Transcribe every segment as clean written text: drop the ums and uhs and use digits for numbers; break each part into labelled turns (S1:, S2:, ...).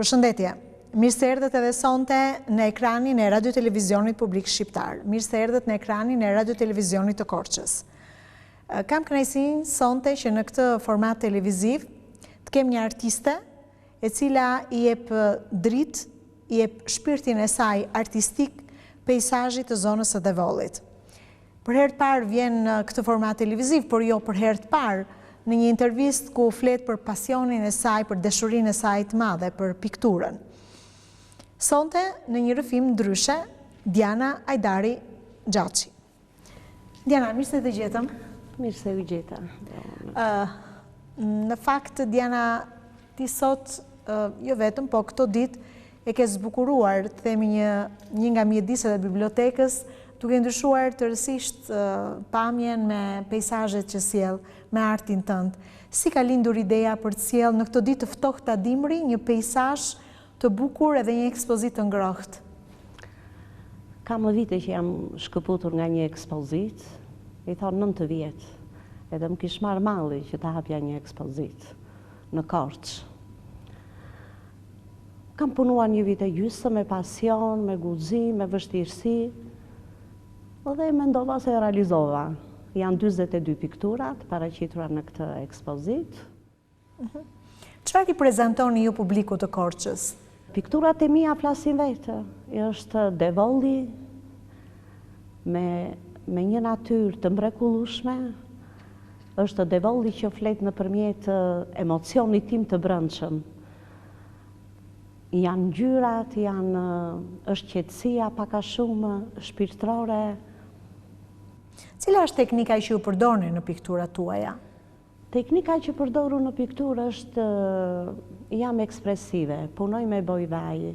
S1: Përshëndetje. Mirë se erdhët edhe sonte në ekranin e Radio Televizionit Publik Shqiptar. Mirë se erdhët në ekranin e Radio Televizionit të Korçës. Kam kënaqësinë sonte që në këtë format televiziv të kem një artiste e cila i jep dritë, i jep shpirtin e saj artistik peizazhit të zonës së Devollit. Për herë të parë vjen në këtë format televiziv, por jo për herë të parë në një intervistë ku flet për pasionin e saj, për dashurinë e saj të madhe për pikturën. Sonte në një rrëfim ndryshe, Diana Ajdari Xhaçi. Diana, mirë se të gjetëm.
S2: Mirë se u gjeta.
S1: Në fakt, Diana, ti sot, jo vetëm, po këto ditë e ke zbukuruar, të themi një nga mjediset e bibliotekës, duke ndryshuar tërësisht pamjen me peizazhet që sjell, me artin tënd. Si ka lindur ideja për të sjell në këto ditë të ftohta dimri një peizazh të bukur edhe një ekspozitë të ngrohtë?
S2: Ka më vite që jam shkëputur nga një ekspozitë, i thonë 9 vjetë, edhe më kish marrë malli që ta hapja një ekspozitë në Korçë. Kam punuar një vit e gjysmë me pasion, me guxim, me vështirësi, dhe mendova se realizova. Janë 42 pikturat paraqitura në këtë ekspozitë.
S1: Çfarë i prezantoni ju publikut të Korçës?
S2: Pikturat e mia flasin vetë. Është Devolli me një natyrë të mrekullueshme. Është Devolli që flet nëpërmjet emocionit tim të brendshëm. Janë ngjyrat, është qetësia pak a shumë shpirtërore.
S1: Cila është teknika që ju përdorni në pikturat tuaja?
S2: Teknika që përdoru në pikturë është jam ekspresive, punoj me boj vaj.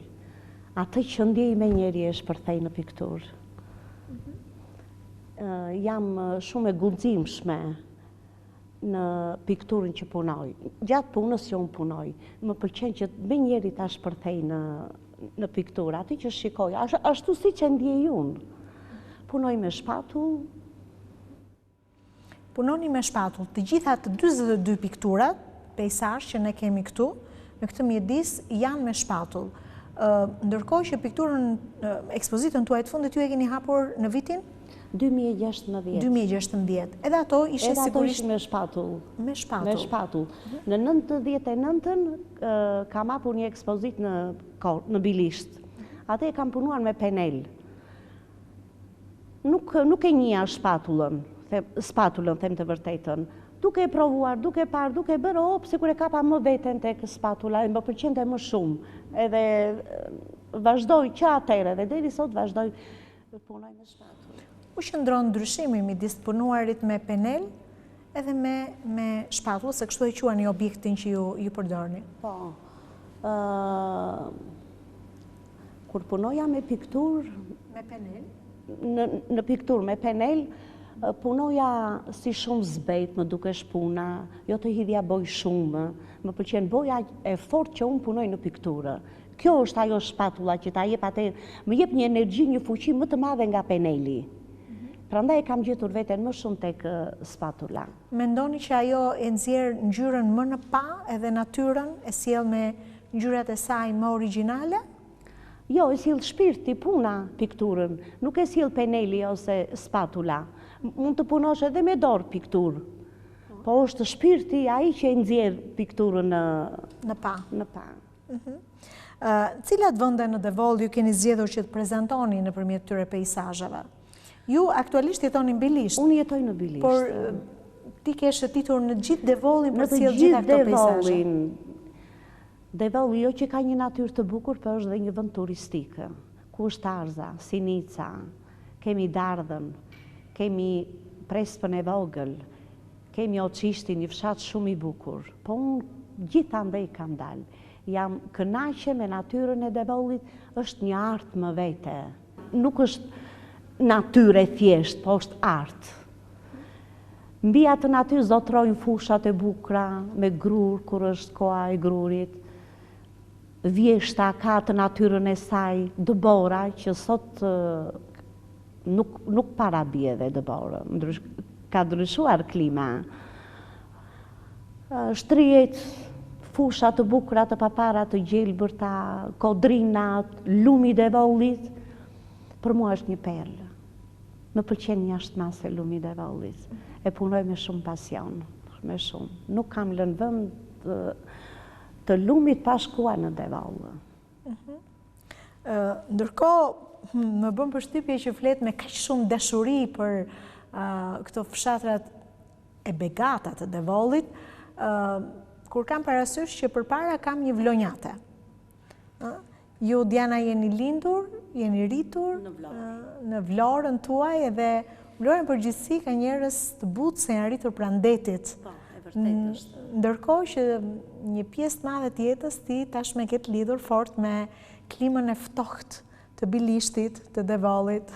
S2: Atë që ndjej me njeri e shpërthej në pikturë. Jam shumë e guximshme në pikturën që punoj. Gjatë punës që unë punoj, më pëlqen që me njeri ta shpërthej në pikturë, aty që shikoj, ashtu si që ndjej unë. Punoj me shpatull.
S1: Punoni me shpatull. Të gjitha të 42 pikturat, peizazh që ne kemi këtu, në këtë mjedis, janë me shpatull. Ndërkohë që pikturën, ekspozitën tuaj të fundit, ju e keni hapur në vitin?
S2: 2016.
S1: 2016. Edhe ato ishe sigurisht
S2: me shpatull.
S1: Me shpatull.
S2: Me shpatull. Në 99-ën kam hapur një ekspozit në Bilisht. Atë e kam punuar me penel. Nuk e njeh spatullën, them të vërtetën. Duke e provuar, duke parë, duke bërë, pse kur e kapa më veten tek spatula, më pëlqente më shumë. Edhe vazhdoj që atëherë, dhe deri sot vazhdoj të punoj me spatullë.
S1: U qëndron ndryshimi midis punuarit me penel edhe me shpatullë, se kështu e quani objektin që ju përdorni?
S2: Po. Kur punoja me pikturë,
S1: me penel?
S2: Në pikturë me penel, punoja si shumë zbet, më duke shpuna, jo të hidhja boj shumë, më pëlqen boja e fort që unë punoj në pikturë. Kjo është ajo shpatulla që ta jep atë, më jep një energji, një fuqi më të madhe nga peneli. Prandaj kam gjetur veten më shumë tek spatula.
S1: Mendoni që ajo e nxjerr ngjyrën më në pa edhe natyrën e sjell me ngjyrat e saj më origjinale?
S2: Jo, e sjell shpirti, puna pikturën, nuk e sjell peneli ose spatula. Mund të punosh edhe me dorë pikturë, po është shpirti ai që e nxjerr pikturën
S1: në pa.
S2: Në pa.
S1: Cilat vende në Devoll ju keni zgjedhur që të prezantoni nëpërmjet këtyre peizazheve? Ju aktualisht jetoni në Bilisht.
S2: Unë jetoj në Bilisht.
S1: Por ti ke shëtitur në gjithë Devollin për të sjellë gjitha këto peizazhe?
S2: Devolli jo që ka një natyrë të bukur, por është dhe një vend turistik. Ku është Arza, Sinica, kemi Dardhën, kemi Prespën e vogël, kemi Oçishtin, një fshat shumë i bukur. Po unë gjithandej kam dalë. Jam kënaqe me natyrën e Devollit, është një art më vete. Nuk është natyrë e thjesht, po është art. Mbi atë natyrë zotrojnë fushat e bukura, me grur, kur është koha e grurit. Vjeshta ka të natyrën e saj, dëbora, që sot nuk para bie dhe dëbora. Ka ndryshuar klima. Shtrihet, fusha të bukura të papara të gjelbërta, kodrinat, lumi i devollit, për mua është një perlë. Më pëlqen jashtëmase lumi i devollit. E punoj me shumë pasion, me shumë. Nuk kam lënë vend të lumit pa shkuar në devoll.
S1: Ndërkohë, më bën përshtypje që flet me kaq shumë dashuri për këto fshatrat e begata të devollit, kur kam parasysh që përpara kam një vlonjate. Ju, Diana, jeni lindur, jeni rritur në Vlorën tuaj, edhe Vlora në përgjithësi ka njerëz të butë se janë rritur pranë detit.
S2: Po, e vërtetë është.
S1: Ndërkohë që një pjesë të madhe të jetës ti tashmë ke lidhur fort me klimën e ftohtë të Bilishtit, të devollit.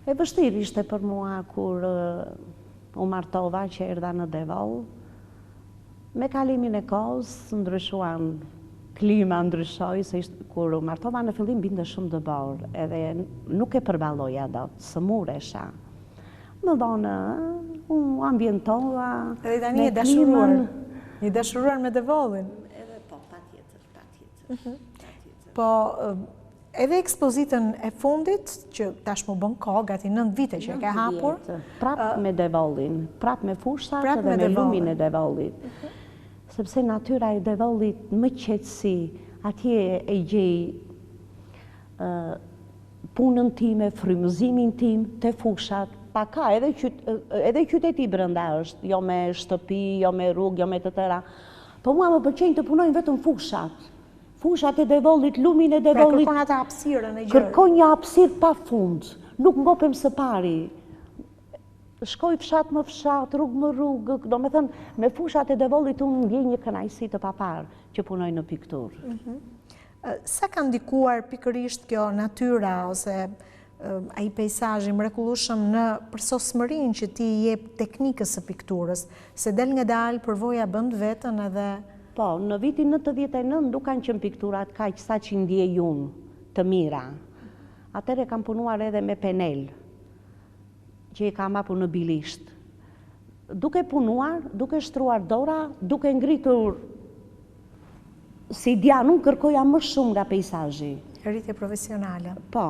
S2: E vështirë ishte për mua kur u martova që erdha në devoll. Me kalimin e kohës ndryshuan, klima ndryshoi, se kur u martova në fillim binte shumë dëbor, edhe nuk e përballoja dot, së muresha. Më vonë, u ambientova.
S1: Edhe tani e dashuruar. Një dashuruar me devollin.
S2: Edhe po, patjetër.
S1: Po, edhe ekspozitën e fundit, që tashmë bën kohë, gati 9 vite që e ke hapur.
S2: Prap me devollin, prap me fushat dhe me lumin e devollit. Sepse natyra e devollit më qetësi, atje e gjej punën time, frymëzimin tim, të fushat, pa ka, edhe qyteti brenda është, jo me shtëpi, jo me rrugë, jo me të tëra. Po mua më pëlqejnë të punojnë vetëm fushat. Fushat e devollit, lumin e devollit.
S1: Pra kërkon atë hapësirën e gjërë.
S2: Kërkon një hapësirë pa fund. Nuk ngopem së pari. Shkoj fshat më fshat, rrugë më rrugë, do me thënë, me fushat e devollit unë ndjej një kënaqësi të papar që punoj në pikturë.
S1: Sa ka ndikuar pikërisht kjo natyra ose ai peizazhi mrekullueshëm në përsosmërinë që ti jep teknikës së pikturës, se del nga dalë përvoja bën vetën edhe...
S2: Po, në vitin 99 nuk kanë qenë pikturat kaq sa që ndjej unë të mira. Atëherë kam punuar edhe me penel, që i kam hapur në Bilisht. Duke punuar, duke shtruar dora, duke ngritur si dia, nuk kërkoja më shumë nga peizazhi.
S1: Rritje profesionale.
S2: Po.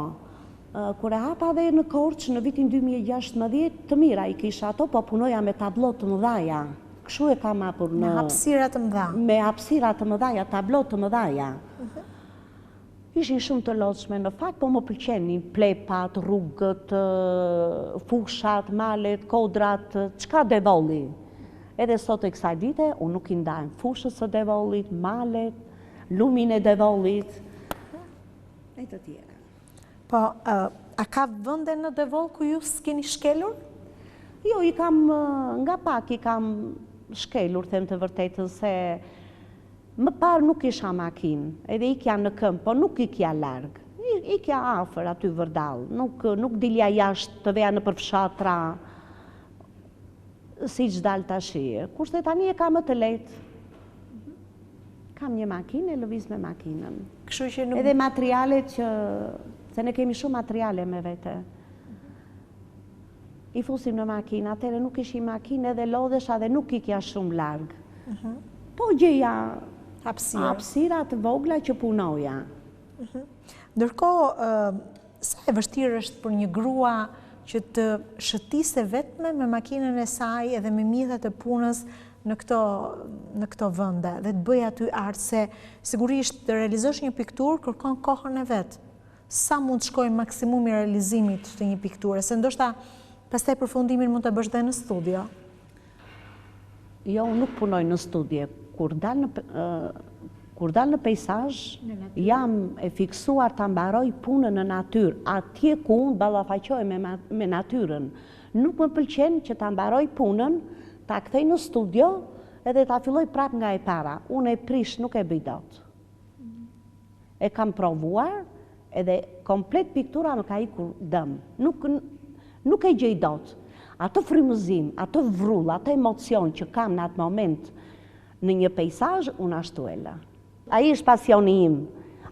S2: Kur e hapa dhe në Korçë në vitin 2016, të mira i kisha ato, po punoja me tablo të mëdhaja. Kështu e kam hapur në...
S1: Me hapësira të mëdha. Me
S2: hapësira të mëdhaja, tablo të mëdhaja. Ishin shumë të lodhshme në fakt, po më pëlqenin plepat, rrugët, fushat, malet, kodrat, çka devolli. Edhe sot e kësaj dite, unë nuk i ndajm fushës së devollit, malet, lumin e devollit, e të tjera.
S1: Po, a ka vende në devoll ku ju s'keni shkelur?
S2: Jo, nga pak i kam shkelur, them të vërtetën, se më parë nuk isha makinë, edhe ikja në këmbë, po nuk ikja larg. Ikja afër aty vërdall, nuk dilja jashtë të veja në përfshatra, si që dalë tashi. Kurse tani e kam më të lehtë. Kam një makinë e lëviz me makinën. Edhe materialet që, se ne kemi shumë materiale me vete. I fusim në makinë, atëre nuk ishim makinë edhe lodhesha dhe nuk ikja shumë larg. Po gjeja hapësira të vogla që punoja.
S1: Ndërkohë, sa e vështirë është për një grua që të shëtise vetme me makinën e saj edhe me mjetet e punës në këto vende dhe të bëj aty art, se sigurisht të realizosh një pikturë kërkon kohën e vetë. Sa mund të shkojë maksimumi realizimit të një pikture, se ndoshta pastaj përfundimin mund të bësh dhe në studio?
S2: Jo, nuk punoj në studie. Kur dal në peizazh, jam e fiksuar të mbaroj punën në natyrë, atje ku unë ballafaqoj me natyrën. Nuk më pëlqen që të mbaroj punën, ta kthej në studio edhe ta filloj prap nga e para. Unë e prish, nuk e bëj dot. E kam provuar, edhe komplet piktura më ka ikur dëm. Nuk e gjej dot. Ato frymëzim, ato vrull, ato emocion që kam në atë moment në një peizazh, unë ashtu e lë. Ai është pasioni im.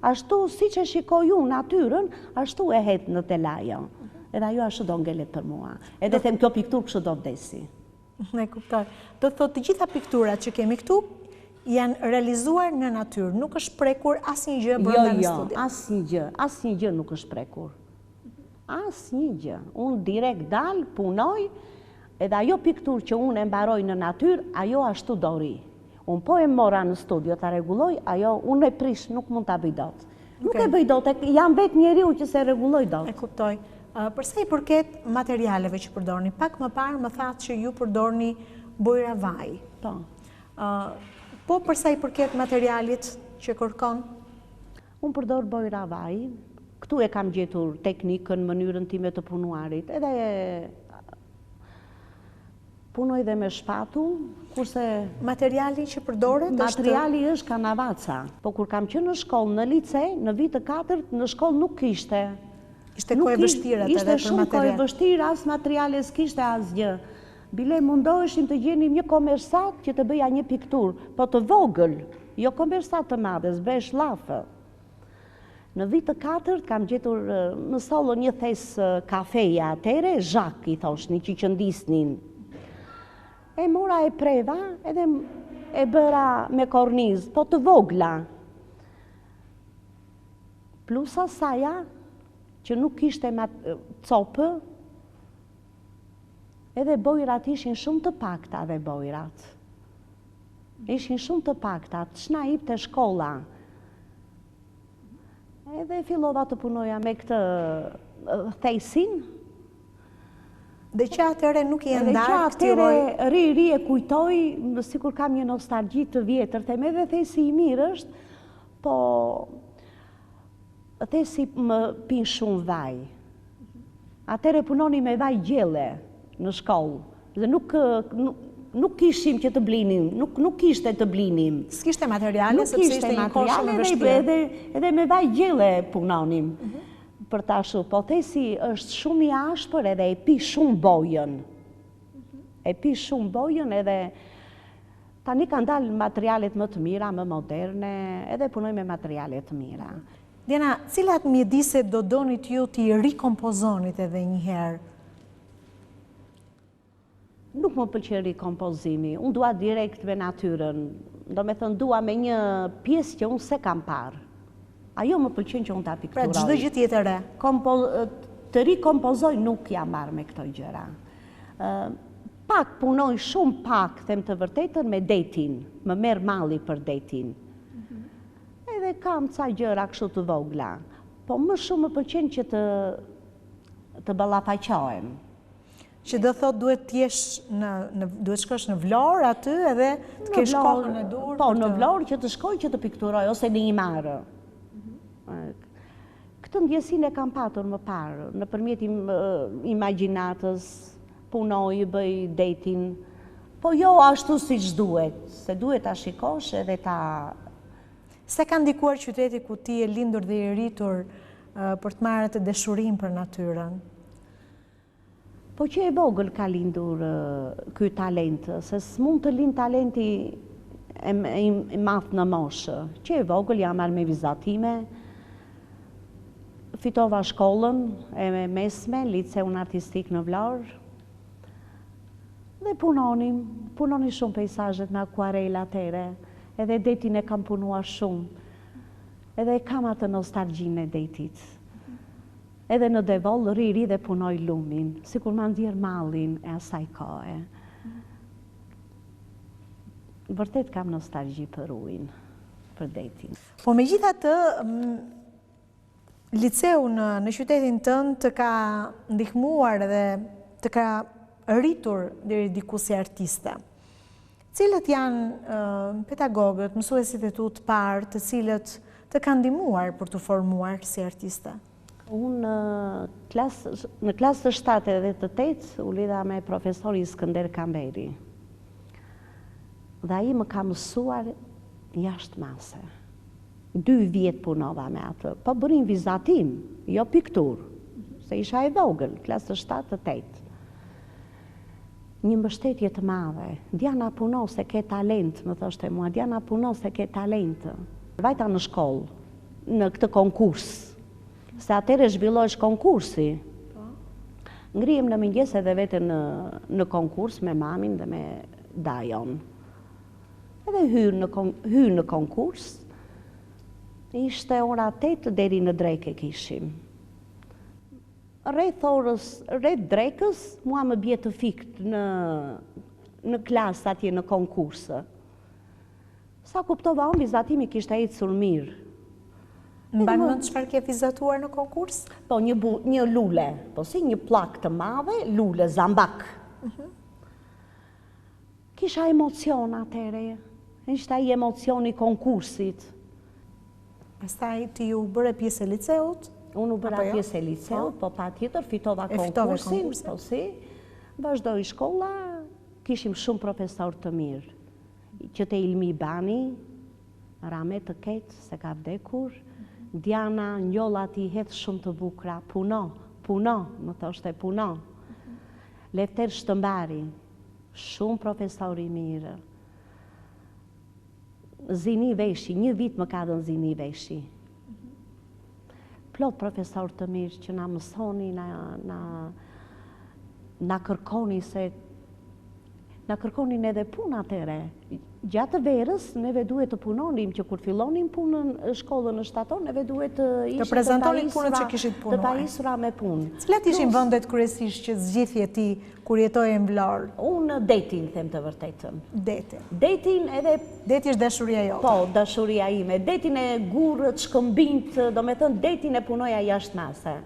S2: Ashtu, si që shikoj unë natyrën, ashtu e het në telajo. Edhe ajo ashtu do ngelet për mua. Edhe them kjo pikturë kështu do vdesi.
S1: Ne kuptoj. Do të thotë të gjitha pikturat që kemi këtu janë realizuar në natyrë, nuk është prekur asnjë gjë brenda në studio.
S2: Jo, asnjë gjë nuk është prekur. Asnjë gjë. Unë direkt dal, punoj, edhe ajo pikturë që unë e mbaroj në natyrë, ajo ashtu do ri. Unë po e mora në studio ta rregulloj, ajo unë e prish, nuk mund ta bëj dot. Nuk e bëj dot, jam vetë njeriu që se rregulloj dot.
S1: E kuptoj. Përsa i përket materialeve që përdorni, pak më parë më thatë që ju përdorni bojra vaj.
S2: Po.
S1: Po përsa i përket materialit që kërkon?
S2: Unë përdor bojra vaj. Këtu e kam gjetur teknikën, mënyrën time të punuarit. Edhe punoj dhe me shpatull, kurse
S1: materiali që përdoret
S2: materiali është kanavaca. Po kur kam qenë në shkollë, në lice, në vit të 4, në shkollë nuk kishte.
S1: Ishte kohë e vështirë atë
S2: Ishte shumë kohë e vështirë, as materiale s'kishte asgjë. Bile mundoheshim të gjenim një komersat që të bëja një pikturë, po të vogël, jo komersat të madhe, s'besh llafë. Në vit të 4 kam gjetur në Sollo një thes kafeja atere, zhak i thoshni, që qëndisnin. E mora e preva edhe e bëra me korniz, po të vogla. Plus asaja, që nuk kishte copë, edhe bojrat ishin shumë të pakta dhe bojrat. Ishin shumë të pakta, ç'na jepte shkolla. Edhe fillova të punoja me këtë thesin.
S1: Dhe që atëre nuk i ndarë këti
S2: Dhe që atëre ri e kujtoj, sikur kam një nostalgji të vjetër, them edhe thesi i mirë është, po thesi më pinë shumë vaj. Atëre punoni me vaj gjelle në shkollë, dhe nuk kishim që të blinim, nuk kishte të blinim.
S1: S'kishte materiale, sepse ishte një koshë në vështirë.
S2: Edhe me vaj gjelle punonim. Për tashu, po thesi është shumë i ashpër edhe e pi shumë bojën. E pi shumë bojën edhe tani kanë dalë materialet më të mira, më moderne, edhe punoj me materialet të mira.
S1: Diana, cilat mjediset do donit ju t'i rikompozonit edhe njëherë?
S2: Nuk më pëlqen rikompozimi, unë dua direkt me natyrën, do me thënë dua me një pjesë që unë se kam parë. Ajo më pëlqen që unë ta pikturoj.
S1: Pra çdo gjë tjetër e.
S2: Të rikompozoj nuk jam marrë me këto gjëra. Pak punoj, shumë pak, them të vërtetën, me detin. Më merr malli për detin. Edhe kam ca gjëra kështu të vogla. Po më shumë më pëlqen që të ballafaqohem.
S1: Që do thot duhet duhet shkosh në Vlorë aty edhe të kesh kohën e dur.
S2: Po, në Vlorë që të shkoj që të pikturoj, ose në një marë. Këtë ndjesinë e kam patur më parë, nëpërmjet imagjinatës, punoj, bëj detin, po jo ashtu siç duhet, se duhet ta shikosh edhe ta...
S1: Se ka ndikuar qyteti ku ti e lindur dhe i rritur për të marrë të dashurim për natyrën?
S2: Po që e vogël ka lindur ky talent, se s'mund të lind talenti i madh në moshë. Që e vogël jam marrë me vizatime, fitova shkollën e mesme, liceun artistik në Vlorë, dhe punoni shumë pejsazhet me akuarel atere, edhe detin e kam punuar shumë, edhe kam atë nostalgjinë e detit. Edhe në Devoll riri dhe punoj lumin, sikur ma ndjer mallin e asaj kohe. Vërtet kam nostalgji për ujin, për detin.
S1: Po megjithatë, liceu në qytetin tënd të ka ndihmuar dhe të ka rritur deri diku si artiste. Cilët janë pedagogët, mësuesit e tu të parë, të cilët të kanë ndihmuar për të formuar si artiste?
S2: Unë në klasë të 7 dhe të 8 u lidha me profesori Skënder Kamberi. Dhe ai më ka mësuar jashtë mase. 2 vjet punova me atë, po bërim vizatim, jo piktur, se isha e vogël, klasë të 7 të 8. Një mbështetje të madhe. Diana puno se ke talent, më thoshte mua, Diana puno se ke talent. Vajta në shkollë, në këtë konkurs, se atëre zhvillohej konkursi. Ngrihem në mëngjes edhe vete në konkurs me mamin dhe me dajon. Edhe hyrë në konkurs, ishte ora 8 deri në dreke kishim. Rreth drekës, mua më bje të fikt në klasë atje në konkursë. Sa kuptova unë, vizatimi kishte ecur mirë.
S1: Mban mend çfarë ke vizatuar në konkurs?
S2: Po, një lule, po si një plak të madhe, lule, zambak. Kisha emocion atëre, ishte ai emocioni konkursit.
S1: Pastaj ti u bëre pjesë e liceut?
S2: Unë u bëra pjesë e liceut, po pa tjetër, fitova konkursin, po si. Vazhdoj shkolla, kishim shumë profesor të mirë. Që te Ilmi Bani, Rame të ketë, se ka vdekur, Diana Njolla ti hedhë shumë të bukra, puno, më thoshte puno. Lefter Shtëmbari, shumë profesori mirë. Zini Veshi, një vit më ka dhënë Zini Veshi. Plot profesor të mirë që na mësoni, na kërkoni se na kërkonin edhe punë atëre. Gjatë verës, neve duhet të punonim që kur fillonim punën shkollën në shtator, neve duhet të
S1: prezantonin punën që kishit punuar.
S2: Të pajisura me punë.
S1: Cilat ishin vendet kryesisht që zgjidhje ti kur jetoje në Vlorë?
S2: Unë detin, them të vërtetën.
S1: Detin.
S2: Detin edhe...
S1: Deti është dashuria jote?
S2: Po, dashuria ime. Detin e gurët, shkëmbint, do me thënë, detin e punoja jashtë mase.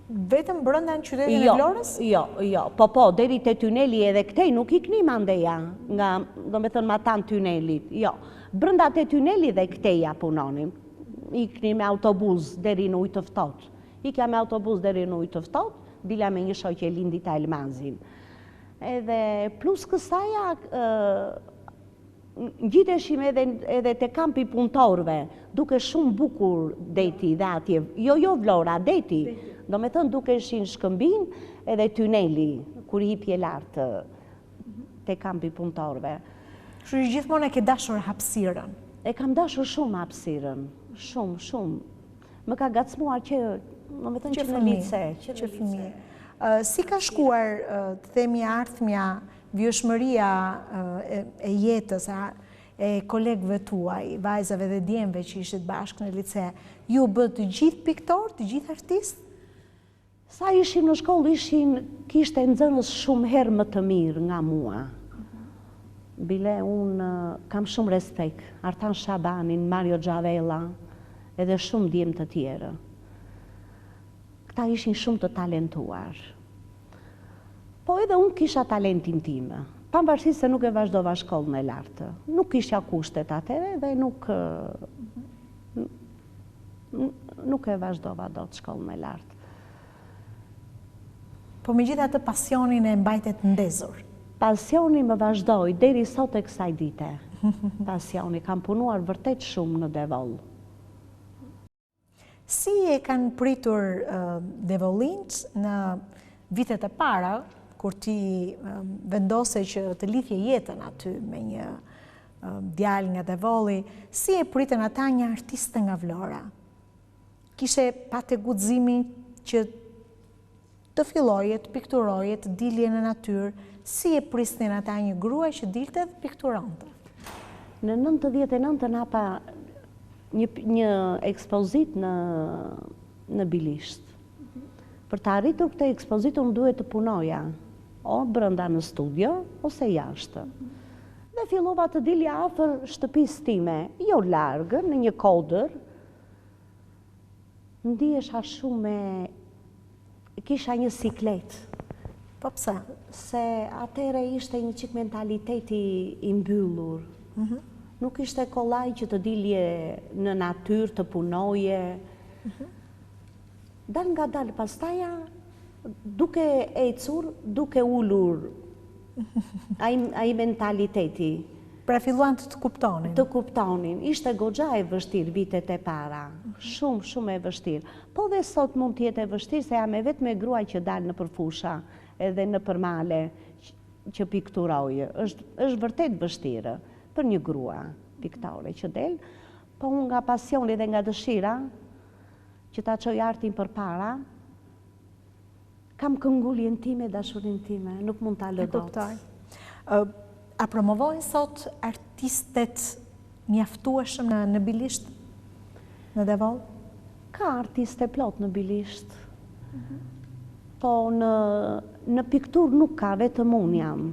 S1: Vetëm brënda në qytetin e Vlorës?
S2: Jo. Po, deri te tuneli edhe këtej nuk iknim andeja, nga, do me thënë, matan tunelit. Jo, brënda te tuneli dhe këteja punonim. Iknim me autobus deri në ujtë ftohtë. Ikja me autobus deri në ujtë ftohtë, dilja me një shoqe Lindi ta Elmazin. Edhe plus kësaja, gjiteshim edhe te kampi punëtorve, duke shumë bukur deti dhe atje, jo Vlora, deti, do me thënë duke shin shkëmbin edhe tuneli, kur i hipje lartë te kampi punëtorve.
S1: Shë gjithmonë e ke dashur hapësirën?
S2: E kam dashur shumë hapësirën, shumë. Më ka gacmuar që, do me thënë që në lice.
S1: Që fëmijë. Si ka shkuar, të themi ardhmja, vjeshmëria e jetës, e kolegëve tuaj, vajzave dhe djemve që ishit bashkë në lice, ju bë të gjithë piktor, të gjithë artistë?
S2: Sa ishim në shkollë, kishte nxënës shumë herë më të mirë nga mua. Bile, unë kam shumë respekt. Artan Shabanin, Mario Gjavella, edhe shumë djemë të tjerë. Këta ishin shumë të talentuar. Po edhe unë kisha talentin time. Pavarësisht se nuk e vazhdova shkollën e lartë. Nuk kisha kushtet atëre dhe nuk e vazhdova dot shkollën e lartë.
S1: Po me gjitha të pasionin e mbajtet ndezur?
S2: Pasioni më vazhdoj, deri sot e kësaj dite. Pasioni, kam punuar vërtet shumë në Devoll.
S1: Si e kanë pritur Devollinç në vitet e para, kur ti vendose që të lidhje jetën aty me një djalë nga Devolli, si e pritën ata një artiste nga Vlora? Kishe pate guximin që të filloje, të pikturoje, të dilje në natyrë, si e prisnin ata një grua që dilte dhe pikturonte?
S2: Në 99 napa një ekspozit në Bilisht. Për të arritur këtë ekspozit, unë duhet të punoja, o brënda në studio, ose jashtë. Dhe fillova të dilja afër shtëpisë time, jo largë, në një kodër, ndihesha shumë me... Kisha një siklet.
S1: Po pse?
S2: Se atëre ishte një qik mentaliteti i mbyllur. Nuk ishte kollaj që të dilje në natyrë, të punoje. Dal nga dal, pastaja, duke ecur, duke ullur, ai mentaliteti.
S1: Pra filluan të kuptonin?
S2: Të kuptonin. Ishte goxha e vështirë vitet e para. Shumë e vështirë. Po dhe sot mund t'jetë e vështirë, se jam e vetë me gruaj që dalë në përfusha edhe në përmale që pikturojë. është vërtet vështirë për një grua piktore që delë, po unë nga pasioni dhe nga dëshira që ta qoj artin për para, kam këngulljen time, dashurin time, nuk mund t'a lëdot.
S1: A promovojnë sot artistet mjaftueshëm në Bilisht, në Devoll?
S2: Ka artiste plot në Bilisht. Po në piktur nuk ka, vetëm unë jam.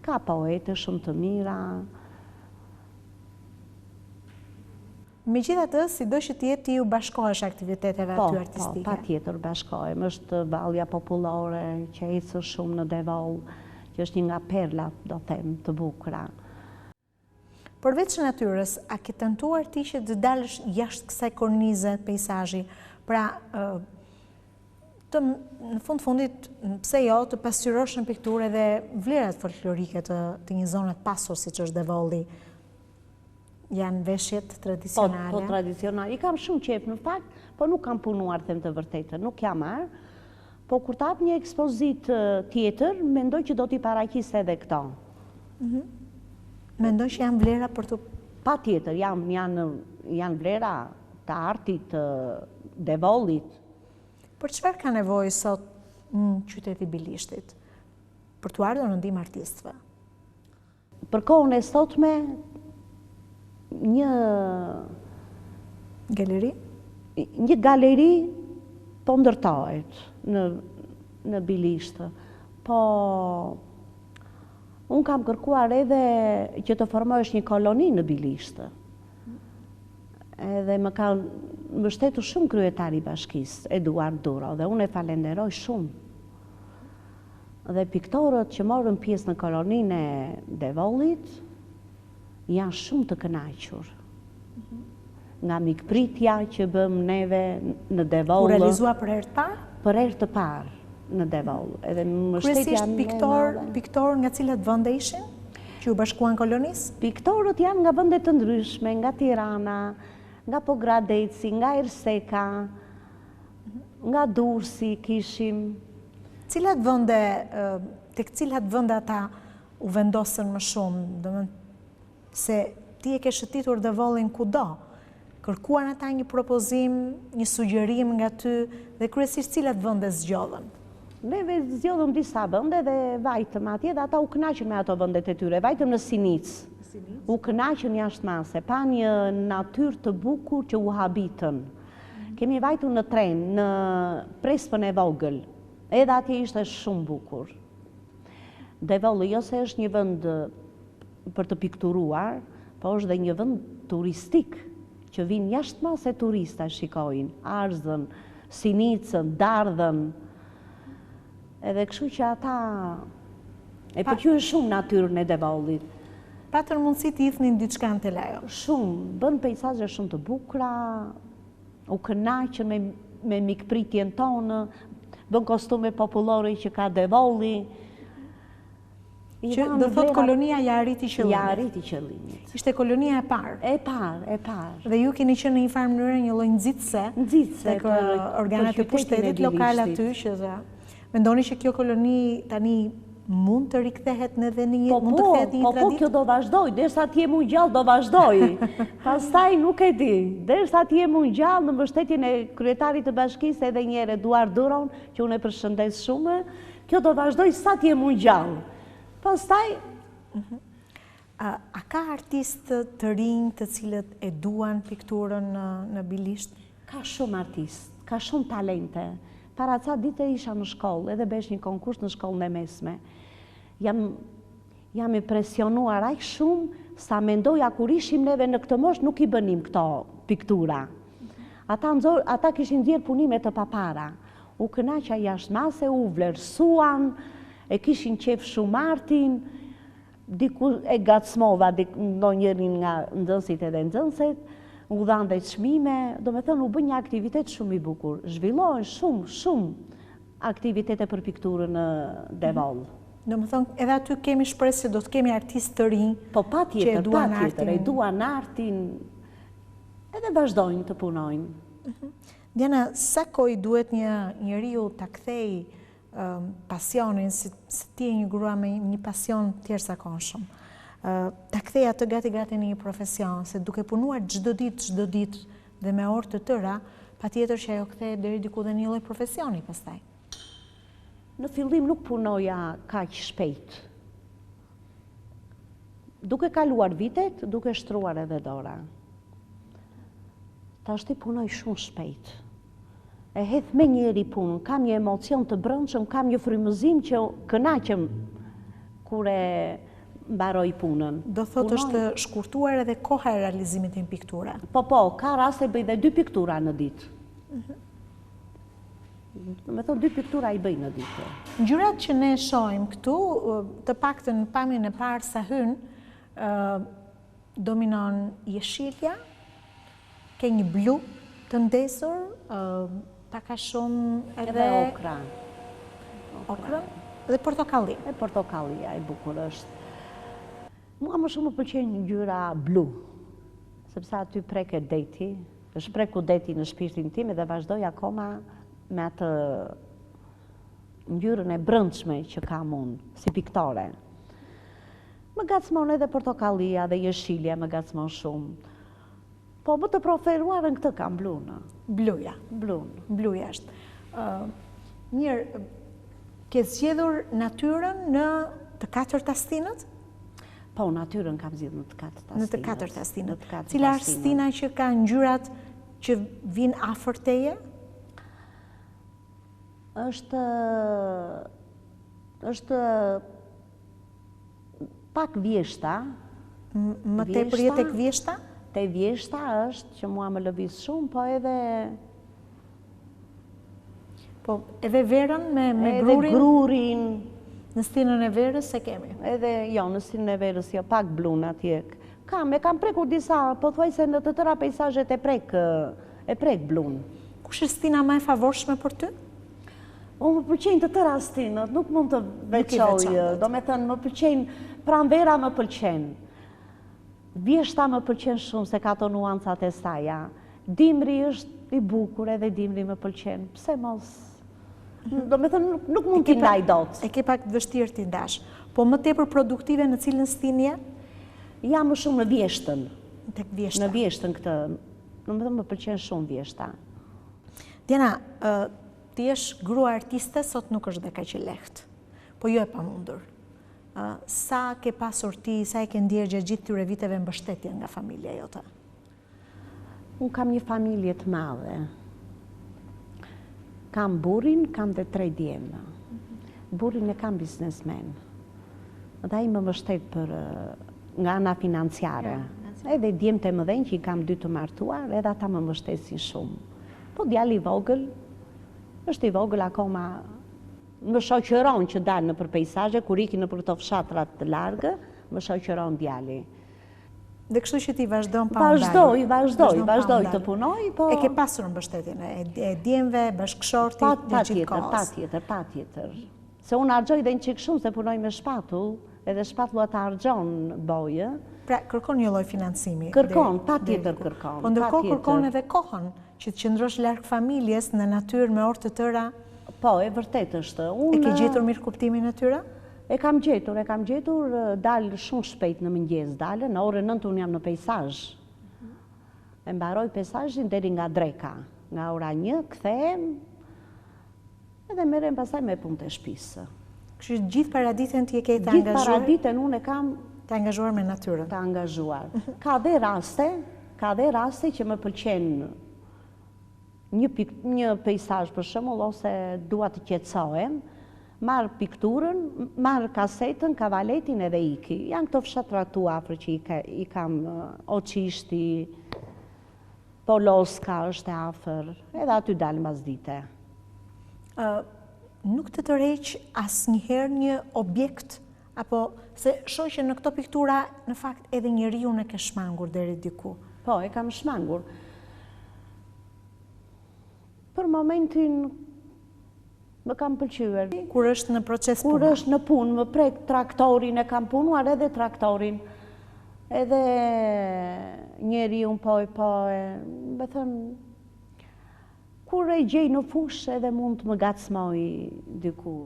S2: Ka poete shumë të mira.
S1: Megjithatë, sido që të jetë ti u bashkohesh aktiviteteve aty artistike.
S2: Po, patjetër bashkohem. Është vallja popullore që ecën shumë në Devoll, që është një nga perlat, do them, të bukura.
S1: Përveç natyrës, a ke tentuar ti që të dalësh jashtë kësaj kornize peizazhi? Pra, në fundit, pse jo, të pasqyrosh në pikturë edhe vlerat folklorike të një zone të pasur siç është Devolli? Janë veshjet tradicionale?
S2: Po, tradicionale. I kam shumë qef në fakt, po nuk kam punuar, them të vërtetën, nuk jam marrë. Po kur të hap një ekspozit tjetër, mendoj që do t'i paraqis edhe këto.
S1: Mendoj që janë vlera për të...
S2: Pa tjetër, janë vlera të artit, të Devollit.
S1: Për çfarë ka nevojë sot në qyteti Bilishtit? Për të ardhur në ndihmë artistëve?
S2: Për kohën e sotme, një galeri po ndërtohet në Bilisht. Po unë kam kërkuar edhe që të formohesh një koloni në Bilisht. Edhe më ka mbështetur shumë kryetari i bashkisë, Eduard Duro, dhe unë e falenderoj shumë. Dhe piktorët që morën pjesë në koloninë e Devollit janë shumë të kënaqur. Nga mikpritja që bëm neve në Devoll.
S1: U realizua për herë të parë?
S2: Për herë të parë në Devoll.
S1: Kryesisht piktor nga cilat vende ishin që u bashkuan kolonisë?
S2: Piktorët janë nga vende të ndryshme, nga Tirana, nga Pogradeci, nga Erseka, nga Durrësi kishim.
S1: Tek cilat vende ata u vendosën më shumë? Se ti e ke shëtitur Devollin kudo, kërkuan ata një propozim, një sugjerim nga ty, dhe kryesisht cilat vende zgjodhen?
S2: Neve zgjodhëm disa vende dhe vajtëm atje, dhe ata u kënaqën me ato vendet e tyre. Vajtëm në Sinicë, u kënaqën jashtëmase, pa një natyrë të bukur që u habitën. Kemi vajtur në tren, në Prespën e vogël, edhe atje ishte shumë bukur. Devolli jo se është një vend për të pikturuar, po është dhe një vend turistik, që vinë jashtëmase turista shikojnë, Arzën, Sinicën, Dardhën, edhe kështu që ata e pëlqyen shumë natyrën e Devollit.
S1: Patën mundësi të hidhnin diçka në Telajo?
S2: Shumë, bën peizazhe shumë të bukura, u kënaqën me mikpritjen tonë, bën kostume popullore që ka Devolli.
S1: Që do thot kolonia ja arriti qëllimit.
S2: Ja arriti qëllimit.
S1: Ishte kolonia e parë.
S2: E parë.
S1: Dhe ju keni qenë në një farë mënyrë një lloj nxitse tek organet e pushtetit lokal aty, që mendoni që kjo koloni tani mund të rikthehet në dhe një mund të kthehet një traditë?
S2: Po, kjo do vazhdoj, derisa të jem unë gjallë do vazhdoj. Pastaj nuk e di. Derisa të jem unë gjallë në mbështetjen e kryetarit të bashkisë edhe një herë Eduard Duron, që unë e përshëndes shumë, kjo do vazhdoj sa të jem unë gjallë. Pastaj...
S1: A ka artistë të rinj të cilët e duan pikturën në Bilisht?
S2: Ka shumë artistë, ka shumë talente. Para ca dite isha në shkollë, edhe besh një konkurs në shkollën e mesme. Jam impresionuar aq shumë sa mendoja kur ishim neve në këtë moshë nuk i bënim këto piktura. Ata kishin nxjerrë punime të papara. U kënaqa jashtëmase, u vlerësuan, e kishin qef shumë artin, diku e gacmova ndonjërin nga nxënësit edhe nxënëset, u dhanë dhe çmime, do me thënë u bën një aktivitet shumë i bukur. Zhvillohen shumë aktivitete për pikturën në Devoll.
S1: Do me thënë edhe aty kemi shpresë se do të kemi artistë të rinj që e
S2: duan artin, edhe vazhdojnë të punojnë.
S1: Diana, sa kohë duhet një njeriu ta kthejë pasionin, si ti e një grua me një pasion tjerëzakonshëm, ta kthej atë gati në një profesion, se duke punuar çdo ditë dhe me orë të tëra, patjetër që ajo kthehet deri diku dhe një lloj profesioni pastaj.
S2: Në fillim nuk punoja kaq shpejt. duke kaluar vitet, duke shtruar edhe dora. Ta është i punoj shumë shpejt. E hedh me njeri punën, kam një emocion të brëndshëm, kam një frymëzim që kënaqem kur e mbaroj punën.
S1: Do thotë është shkurtuar edhe koha e realizimit të një pikture.
S2: Po, ka raste bëj dhe 2 piktura në ditë. Me thonë 2 piktura i bëj në ditë.
S1: Ngjyrat që ne shohim këtu, të paktën në pamjen e parë sa hyn, dominon jeshilja, ke një blu të ndesur, pak a shumë edhe
S2: okra.
S1: Okra dhe portokalli.
S2: E portokallia e bukur është. Mua më shumë më pëlqen ngjyra blu, sepse aty preket deti, është preku deti në shpirtin tim dhe vazhdoj akoma me atë ngjyrën e brëndshme që kam unë, si piktore. Më gacmon edhe portokallia dhe jeshilja më gacmon shumë. Po më të preferuarën këtë kam blunë.
S1: Bluja. Bluja është. Mirë, ke zgjedhur natyrën në të 4 astinët?
S2: Po, natyrën kam zgjedhur në të 4 astinët. Në
S1: të 4 astinët. Cila është stina që ka ngjyrat që vinë afër teje?
S2: Është pak vjeshta.
S1: Më tepër je tek vjeshta?
S2: Te vjeshta është që mua më lëviz shumë, po edhe...
S1: Po, edhe verën me grurin?
S2: Edhe grurin.
S1: Në stinën e verës se kemi?
S2: Edhe, jo, në stinën e verës, jo, pak blun atje. Kam prekur disa, po thuaj se në të tëra pejsazhet e prek blun.
S1: Kush është stina më e favorshme për ty?
S2: Më pëlqejnë të tëra stinët, nuk mund të veçoj, do me thënë, më pëlqejnë, pranvera më pëlqejnë. Vjeshta më pëlqen shumë se ka ato nuancat e saja. Dimri është i bukur edhe dimri më pëlqen. Pse mos? Do me thënë, nuk mund t'i ndaj dot.
S1: E ke pak të vështirë t'i ndash. Po më tepër produktive në cilën stinje?
S2: Ja më shumë në vjeshtën.
S1: Tek vjeshta.
S2: Në vjeshtën këtë. Do me thënë, më pëlqen shumë vjeshta.
S1: Diana, ti jesh grua artiste, sot nuk është dhe kaq e lehtë. Po jo e pamundur. Sa ke pasur ti, sa e ke ndjerë gjatë gjithë këtyre viteve mbështetje nga familja jote?
S2: Unë kam një familje të madhe. Kam burrin, kam dhe 3 djemë. Burrin e kam biznesmen. Dhe ai më mbështet për nga ana financiare. Edhe djemët e mëdhenj që i kam 2 të martuar, edhe ata më mbështesin shumë. Po djali i vogël, është i vogël akoma, më shoqëron që dalë në për pejsazhe, kur iki në për këto fshatrat të largë, më shoqëron djali.
S1: Dhe kështu që ti vazhdon pa ndalë?
S2: Vazhdoj të punoj, po...
S1: E ke pasur mbështetjen e djemve, bashkëshortit, në gjithë kohës?
S2: Patjetër. Se unë harxoj dhe një qikë shumë se punoj me shpatull, edhe shpatullat të harxon bojë.
S1: Pra, kërkon një lloj financimi?
S2: Kërkon, patjetër kërkon.
S1: Po ndërkohë kërkon edhe kohën, që të qëndrosh larg familjes, në natyrë me orë të tëra?
S2: Po, e vërtet është.
S1: E ke gjetur mirë kuptimin e tyre?
S2: E kam gjetur, dalë shumë shpejt në mëngjes dalë, në orën 9 unë jam në pejsazh. E mbaroj pejsazhin deri nga dreka, nga ora 1, kthehem, edhe merrem pastaj me punë të shtëpisë.
S1: Kështu gjithë paraditën ti e ke të angazhuar?
S2: Gjithë paraditën unë e kam
S1: të angazhuar me natyrën.
S2: Të angazhuar. Ka dhe raste që më pëlqen një pejsazh për shembull, ose dua të qetësohem, marr pikturën, marr kasetën, kavaletin edhe iki. Janë këto fshatra tu afër që i kam Oqishti, Poloska është e afër, edhe aty dal mbas dite.
S1: Nuk të tërheq asnjëherë një objekt, apo se shoh që në këto piktura në fakt edhe njeriu e ke shmangur deri diku?
S2: Po, e kam shmangur. Për momentin më kam pëlqyer.
S1: Kur është në proces punë?
S2: Kur është në punë, më prek traktorin, e kam punuar edhe traktorin. Edhe njeriu po, me thënë, kur e gjej në fushë edhe mund të më gacmoj diku.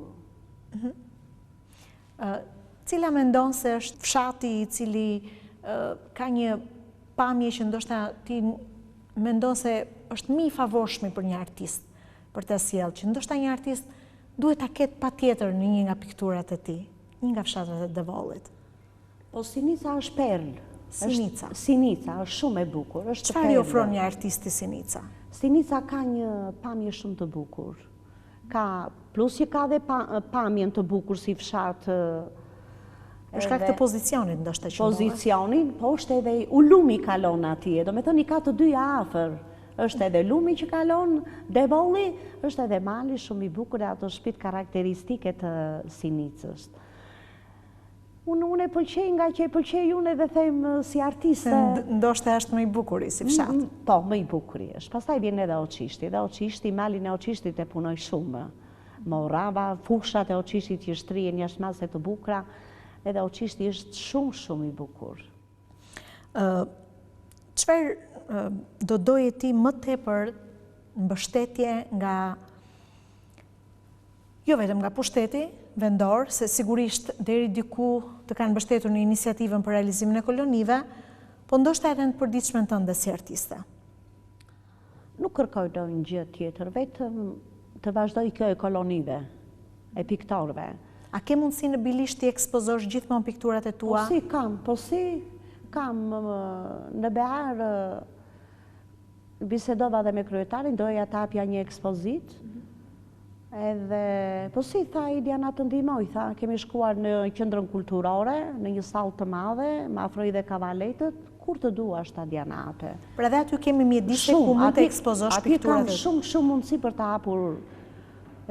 S1: Cila mendon se është fshati i cili ka një pamje që ndoshta ti mendon se është më i favorshëm për një artist për të sjellë, që ndoshta një artist duhet ta ketë patjetër në një nga pikturat e tij, një nga fshatrat e Devollit?
S2: Po Sinica është perl.
S1: Sinica.
S2: Sinica është shumë e bukur.
S1: Çfarë i ofron një artisti Sinica?
S2: Sinica ka një pamje shumë të bukur. Plus që ka dhe pamjen të bukur si fshatë.
S1: Për shkak të pozicionit ndoshta që
S2: pozicionin, po është edhe ulumi kalon atje. Do me thënë i ka të dyja afër. Është edhe lumi që kalon, devolli, është edhe mali shumë i bukur e ato shtëpitë karakteristike të Sinicës. Unë e pëlqej nga që e pëlqej unë edhe them si artiste.
S1: Ndoshta është më i bukuri si fshat.
S2: Po, më i bukuri është. Pastaj vjen edhe Oqishti. Dhe Oqishti, malin e Oqishtit e punoj shumë. Morava, fushat e Oqishtit që shtrihen jashtë mase të bukura, edhe Oqishti është shumë i bukur.
S1: Çfarë do doje ti më tepër mbështetje nga, jo vetëm nga pushteti vendor, se sigurisht deri diku të kanë mbështetur në iniciativën për realizimin e kolonive, po ndoshta edhe në përditshmën tënde si artiste?
S2: Nuk kërkoj ndonjë gjë tjetër, vetëm të vazhdoj kjo e kolonive, e piktorëve.
S1: A ke mundësi në Bilisht të ekspozosh gjithmonë pikturat e tua?
S2: Po si kam në Behar bisedova dhe me kryetarin, doja të hapja një ekspozit. Edhe, po si, tha i Diana të ndihmoj, tha, kemi shkuar në qendrën kulturore, në një sallë të madhe, më afroi dhe kavaletët, kur të duash ta Diana atë.
S1: Pra dhe aty kemi mjedise ku mund të ekspozosh pikturat e tua.
S2: Aty kam shumë mundësi për të hapur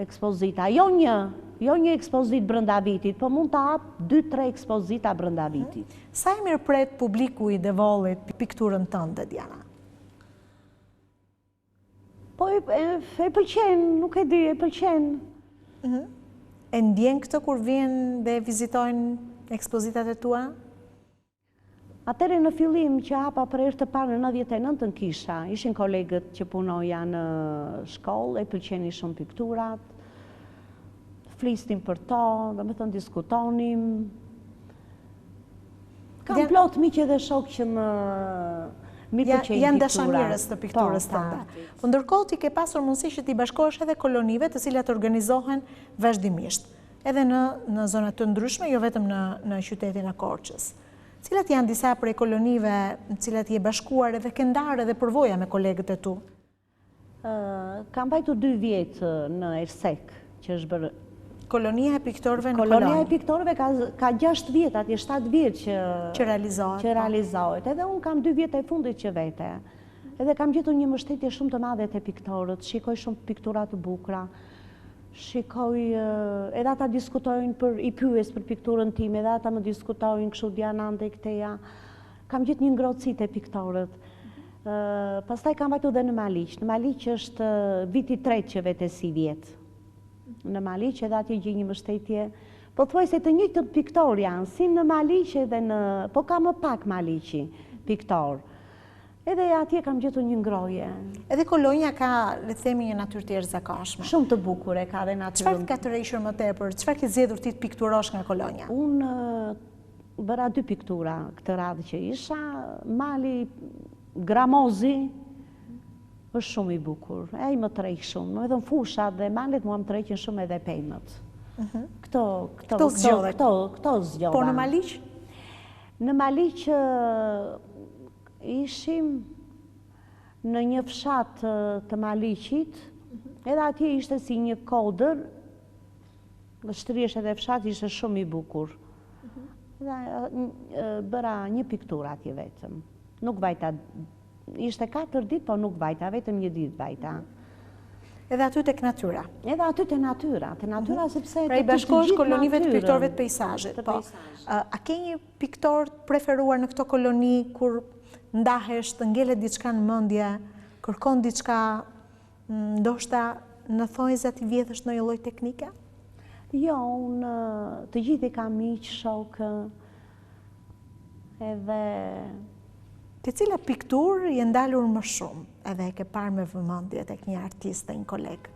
S2: ekspozita. Jo një ekspozit brenda vitit, po mund të hap 2-3 ekspozita brenda vitit.
S1: Sa i mirëpret publiku i Devollit pikturën tënde, Diana?
S2: Po e pëlqen, nuk e di, e pëlqen.
S1: E ndjen këtë kur vjen dhe vizitojnë ekspozitat e tua?
S2: Atëre në fillim që hapa për herë të parë në 99 kisha, ishin kolegët që punoja në shkollë, e pëlqeni shumë pikturat, flistim për to, do me thënë diskutonim. Kam plot miqe dhe shok që mi pëlqejnë pikturat.
S1: Janë dashamirës të pikturës tënde. Po ndërkohë ti ke pasur mundësi që ti bashkohesh edhe kolonive të cilat organizohen vazhdimisht, edhe në zonat të ndryshme, jo vetëm në qytetin e Korçës. Cilat janë disa prej kolonive në cilat je bashkuar edhe ke ndarë edhe përvoja me kolegët e tu?
S2: Kam pajtu 2 vjetë në Ersek, që është bërë...
S1: Kolonia e piktorëve në Kolonjë.
S2: Kolonia e piktorëve ka 6 vjetë, atje 7 vjetë
S1: që realizohet.
S2: Edhe unë kam 2 vjetë e fundit që vete. Edhe kam gjetur një mbështetje shumë të madhe te piktorët, shikoj shumë piktura të bukura. Shikoj, edhe ata diskutojnë i pyes për pikturën time, edhe ata më diskutojnë kështu Diana ndaj këteja. Kam gjetur një ngrohtësi te piktorët. Pastaj kam vajtu dhe në Maliq. Në Maliq është viti 3 që vete si vjetë. Në Maliq edhe atje gjej një mbështetje. Po thuaj se të njëjtët piktor janë, si në Maliq edhe po ka më pak Maliqi piktor. Edhe atje kam gjetur një ngrohje.
S1: Edhe Kolonja ka, le të themi, një natyrë të jashtëzakonshme.
S2: Shumë të bukur e ka dhe natyrën.
S1: Çfarë ka të rreshur më tepër? Çfarë ke zgjedhur ti të pikturosh nga Kolonja?
S2: Unë bëra 2 piktura këtë radhë që isha. Mali Gramozi është shumë i bukur. Ai më tërheq shumë. Më thon fushat dhe malet mua më tërheqin shumë edhe pemët. Këto zgjodha.
S1: Po në Maliq?
S2: Në Maliq ishim në një fshat të Maliqit, edhe atje ishte si një kodër, shtrihesh edhe fshat ishte shumë i bukur. Bëra një pikturë atje vetëm. Nuk vajta, ishte 4 ditë, po nuk vajta, vetëm 1 ditë vajta.
S1: Edhe aty tek natyra?
S2: Edhe aty te natyra sepse...
S1: Pra i bashkohesh kolonive të piktorëve të peizazhit. A ke një piktor preferuar në këto koloni kur ndahesh, të ngelet diçka në mendje, kërkon diçka, ndoshta në thonjzat i vjedhësh ndonjë lloj teknike?
S2: Jo, unë të gjithë i kam miq, shokë, edhe...
S1: Të cila pikturë je ndalur më shumë, edhe e ke parë me vëmendje tek një artist e një koleg?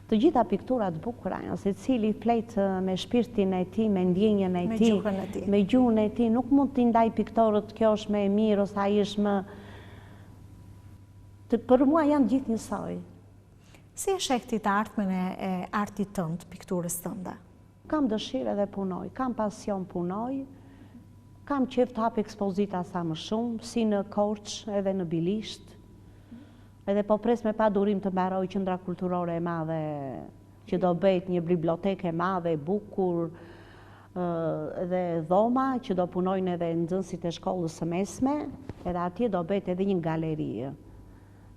S2: Të gjitha pikturat bukura, se cili flet me shpirtin e tij, me ndjenjën e tij, me gjuhën e tij, nuk mund t'i ndaj piktorët kjo është më e mirë ose ai është më... Për mua janë gjithë njësoj.
S1: Si e sheh ti të ardhmen e artit tënd, pikturës tënde?
S2: Kam dëshirë edhe punoj, kam pasion punoj, Kam qef të hap ekspozita sa më shumë, si në Korçë edhe në Bilisht. Edhe po pres me pa durim të mbaroj qendra kulturore e madhe, që do bëjt një biblioteke e madhe, bukur, edhe dhoma, që do punojnë edhe nxënësit e shkollës së mesme, edhe atje do bëjt edhe një galeri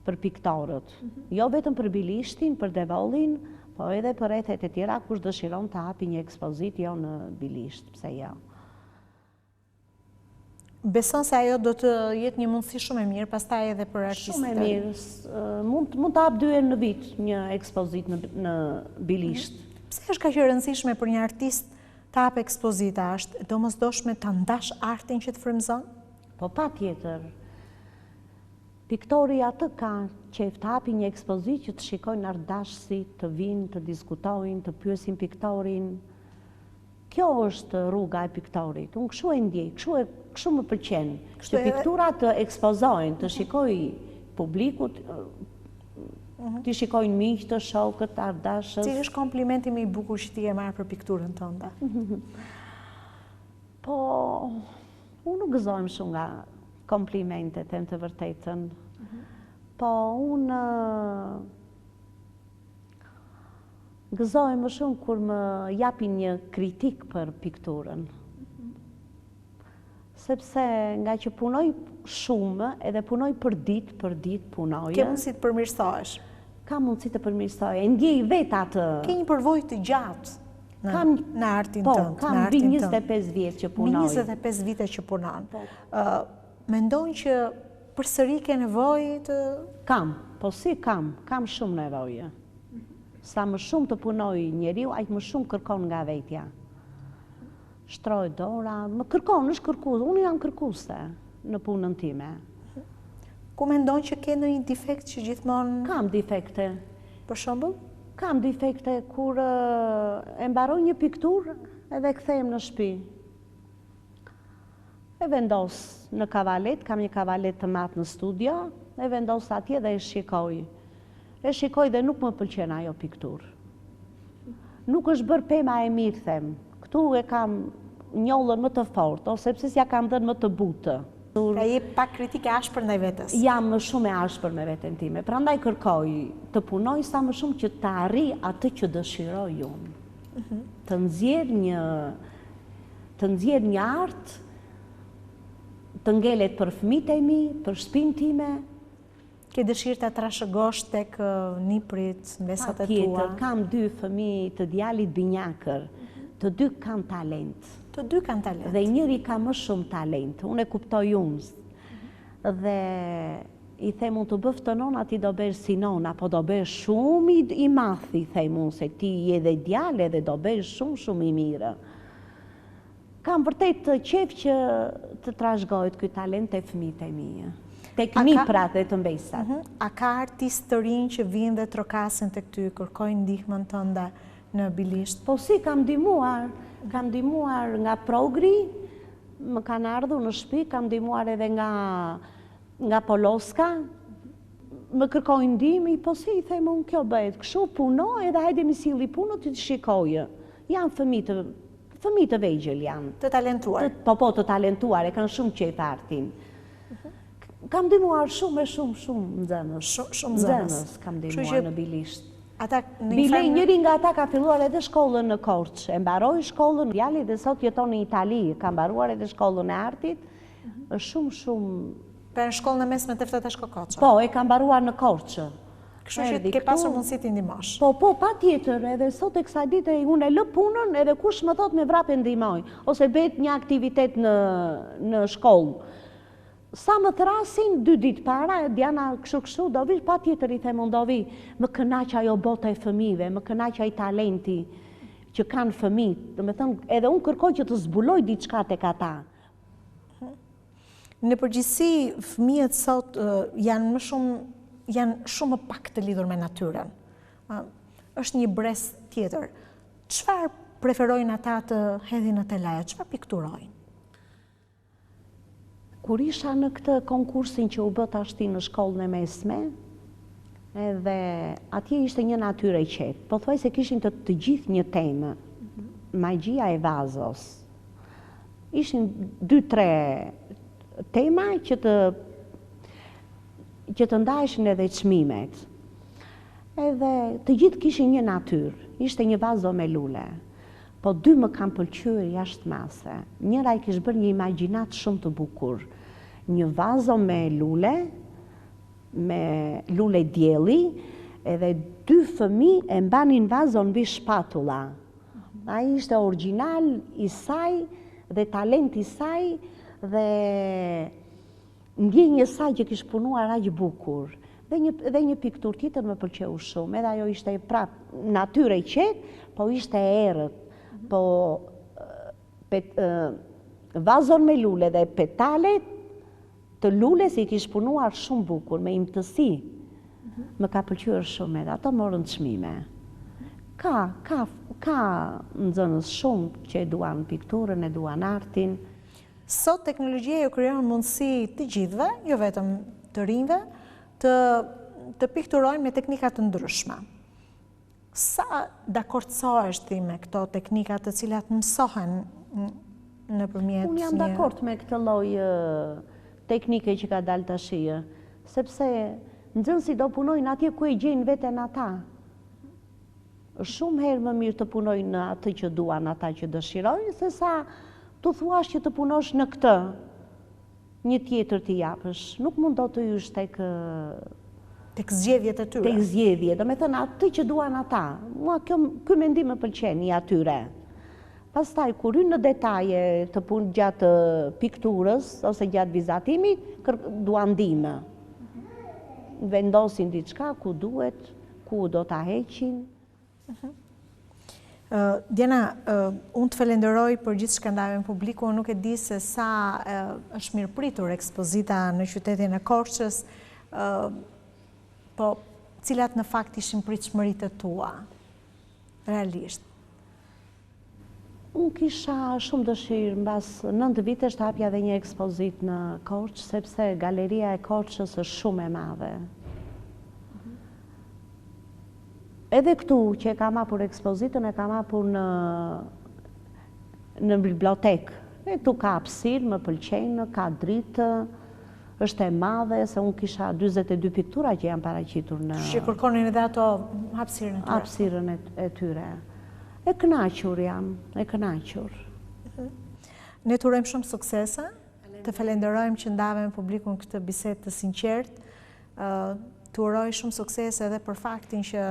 S2: për piktorët. Jo vetëm për Bilishtin, për Devollin, po edhe për rrethet e tjera, kush dëshiron të hapi një ekspozit, jo në Bilisht, pse jo.
S1: Beson se ajo do të jetë një mundësi shumë e mirë, pastaj edhe për artistët.
S2: Shumë e mirë. Mund të hap 2 herë në vit një ekspozit në Bilisht.
S1: Pse është kaq e rëndësishme për një artist të hap ekspozita? Është domosdoshme ta ndash artin që të frymëzon?
S2: Po patjetër. Piktori atë ka qef të hapi një ekspozit që të shikojnë artdashësit, të vinë, të diskutojnë, të pyesin piktorin. Kjo është rruga e piktorit. Unë kështu e ndjej, kështu më pëlqen. Që pikturat të ekspozojnë, të shikoj publikut, të shikojnë miq, të shokët, artdashës.
S1: Cili është komplimenti më i bukur që ti e marr për pikturën tënde?
S2: Po, unë nuk gëzojmë shumë nga komplimentet, them të vërtetën. Po, unë gëzoj më shumë kur më japin një kritik për pikturën. Sepse nga që punoj shumë, edhe punoj për ditë punoj.
S1: Ke mundësi të përmirësohesh?
S2: Ka mundësi të përmirësoj, e ndjej vetë atë.
S1: Ke një përvojë të gjatë në artin tënd.
S2: Po, kam mbi 25 vjet që punoj.
S1: Mbi 25 vite që punon. Mendon që përsëri ke nevojë të...
S2: Kam, po si kam shumë nevojë. Sa më shumë të punoj njeriu, aq më shumë kërkon nga vetja. Shtroj dora, më kërkon, është kërkues, unë jam kërkuese në punën time.
S1: Ku mendon që ke ndonjë defekt që gjithmonë...
S2: Kam defekte.
S1: Për shembull?
S2: Kam defekte kur e mbaroj një pikturë edhe kthehem në shtëpi. E vendos në kavalet, kam një kavalet të madh në studio, e vendos atje dhe e shikoj. E shikoj dhe nuk më pëlqen ajo pikturë. Nuk është bërë pema e mirë, them. Këtu e kam njollën më të fortë, ose pse s'ja kam dhënë më të butë.
S1: Pra je pak kritike ashpër ndaj vetes.
S2: Jam më shumë e ashpër me veten time. Prandaj kërkoj të punoj sa më shumë që të arrij atë që dëshiroj unë. Të nxjerr një art, të ngelet për fëmijët e mi, për shtëpinë time.
S1: Ke dëshirë të trashëgosh tek niprit, mbesat e tua?
S2: Patjetër, kam 2 fëmijë të djalit binjakër, të 2 kanë talent.
S1: Të 2 kanë talent?
S2: Dhe njëri ka më shumë talent, unë e kuptoj unë. Dhe i them unë të bëf të nona, ti do bësh si nona, po do bësh shumë i mathi, them unë, se ti je dhe djale dhe do bësh shumë i mirë. Kam vërtet të qef që të trashëgohet ky talent e fëmijët e mi. Tek niprat dhe të mbesat.
S1: A ka artistë të rinj që vinë dhe trokasin tek ty, kërkojnë ndihmën tënde në Bilisht?
S2: Po si, kam ndihmuar nga Progri, më kanë ardhur në shtëpi, kam ndihmuar edhe nga Poloska, më kërkojnë ndihmë, po si, i them unë, kjo bëhet, kështu puno, edhe hajde mi silli puno të shikojë. Janë fëmijë të vegjël janë.
S1: Të talentuar?
S2: Po, të talentuar, e kanë shumë qejf artin. Kam ndihmuar shumë nxënës.
S1: Shumë nxënës
S2: kam ndihmuar në Bilisht.
S1: Njëri
S2: nga ata ka filluar edhe shkollën në Korçë. E mbaroi shkollën, djali dhe sot jeton në Itali, ka mbaruar edhe shkollën e artit. Është shumë...
S1: Pra në shkollën e mesme të Ftesh Kokoçë?
S2: Po, e ka mbaruar në Korçë.
S1: Kështu që ke pasur mundësi t'i ndihmosh?
S2: Po, patjetër, edhe sot e kësaj dite unë e lë punën, edhe kush më thot me vrap e ndihmoj, ose bëhet një aktivitet në shkollë. Sa më thrasin 2 ditë para, Diana kështu, do vi, patjetër i them unë, do vi, më kënaq ajo bota e fëmijëve, më kënaq ai talenti që kanë fëmijët. Domethënë, edhe unë kërkoj që të zbuloj diçka tek ata.
S1: Në përgjithësi, fëmijët sot janë shumë më pak të lidhur me natyrën. Është një brez tjetër. Çfarë preferojnë ata të hedhin në telaja? Çfarë pikturojnë?
S2: Kur isha në këtë konkursin që u bë tashti në shkollën e mesme, edhe atje ishte një natyrë e qetë. Po thuaj se kishin të gjithë një temë, magjia e vazos. ishin 2-3 tema që të ndajshin edhe çmimet. Edhe të gjithë kishin një natyrë, ishte një vazo me lule. Po 2 më kam pëlqyer jashtë mase. Njëra i kishte bërë një imagjinat shumë të bukur. Një vazo me lule dielli, edhe 2 fëmijë e mbanin vazon mbi shpatulla. Ai ishte origjinal i saj dhe talent i saj dhe ndjenja e saj që kishte punuar aq bukur. Dhe një pikturë tjetër më pëlqeu shumë, edhe ajo ishte prap natyrë e qetë, po ishte errët. Po vazon me lule dhe petalet të lules i kishte punuar shumë bukur, me imtësi. Më ka pëlqyer shumë edhe ato morën çmime. Ka nxënës shumë që e duan pikturën, e duan artin.
S1: Sot teknologjia ju krijon mundësi të gjithëve, jo vetëm të rinjve, të pikturojnë me teknika të ndryshme. Sa dakortësohesh ti me këto teknika të cilat mësohen nëpërmjet?
S2: Unë jam dakord me këtë lloj teknike që ka dalë tash, sepse nxënësit do punojnë atje ku e gjejnë veten ata. Është shumë herë më mirë të punojnë në atë që duan ata që dëshirojnë, se sa tu thuash që të punosh në këtë, një tjetër t'i japësh. Nuk mund do të hysh tek
S1: zgjedhjet e tyre.
S2: Tek zgjedhjet, do me thënë atë që duan ata. Mua ky mendim më pëlqen i atyre. Pastaj kur hyn në detaje të punë gjatë pikturës ose gjatë vizatimit, duan ndihmë. Vendosin diçka ku duhet, ku do ta heqin.
S1: Diana, unë të falenderoj për gjithë shkëndajme publiku, nuk e di se sa është mirëpritur ekspozita në qytetin e Korçës, po cilat në fakt ishin pritshmëritë tua, realisht?
S2: Unë kisha shumë dëshirë, mbas 9 vitesh të hapja dhe një ekspozit në Korçë, sepse galeria e Korçës është shumë e madhe. Edhe këtu që e kam hapur ekspozitën, e kam hapur në bibliotekë. E tu ka hapësirë, më pëlqenë, ka dritë, është e madhe, se unë kisha 42 piktura që janë paraqitur në...
S1: Që kërkonin edhe ato hapësirën e tyre?
S2: Hapësirën e tyre. E kënaqur jam, e kënaqur.
S1: Ne të urojmë shumë suksese, të falenderojmë që ndave me publikun këtë bisedë të sinqertë, të uroj shumë suksese edhe për faktin që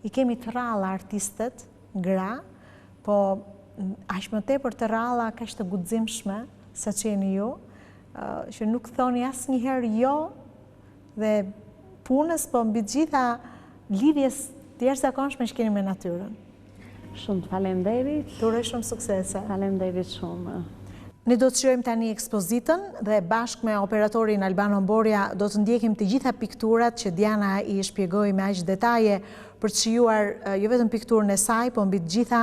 S1: i kemi të rralla artistët, gra, po aq më tepër të rralla kaq të guximshme sa që jeni ju, që nuk thoni asnjëherë jo dhe punës, po mbi gjitha lidhjes të jashtëzakonshme që keni me natyrën.
S2: Shumë faleminderit.
S1: Të uroj shumë suksese.
S2: Faleminderit shumë.
S1: Ne do të shijojmë tani ekspozitën dhe bashkë me operatorin Albano Borja do të ndjekim të gjitha pikturat që Diana i shpjegoi me aq detaje për të shijuar jo vetëm pikturën e saj, po mbi të gjitha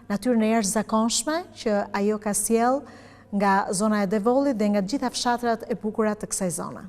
S1: natyrën e jashtëzakonshme që ajo ka sjell nga zona e Devollit dhe nga të gjitha fshatrat e bukura të kësaj zone.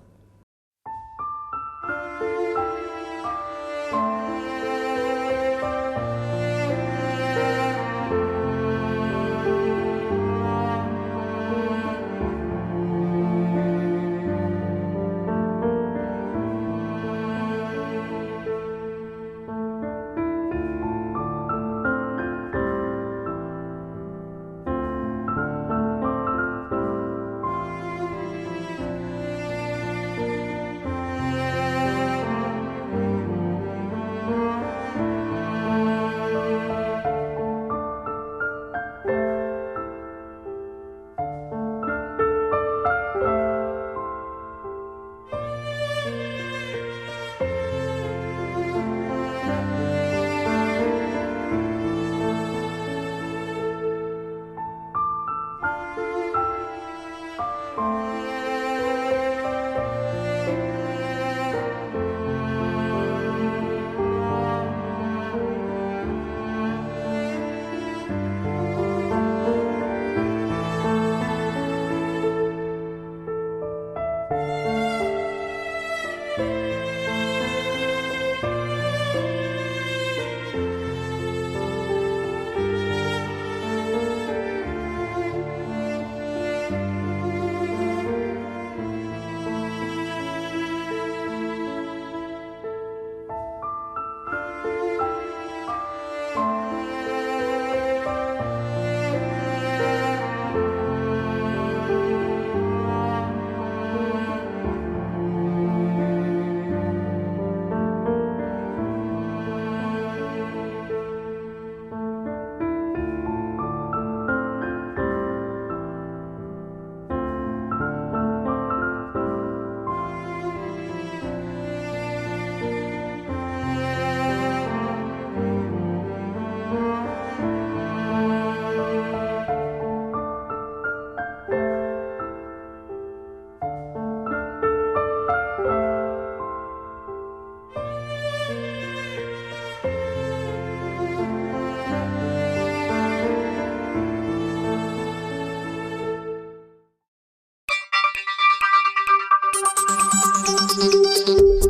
S1: Thank you.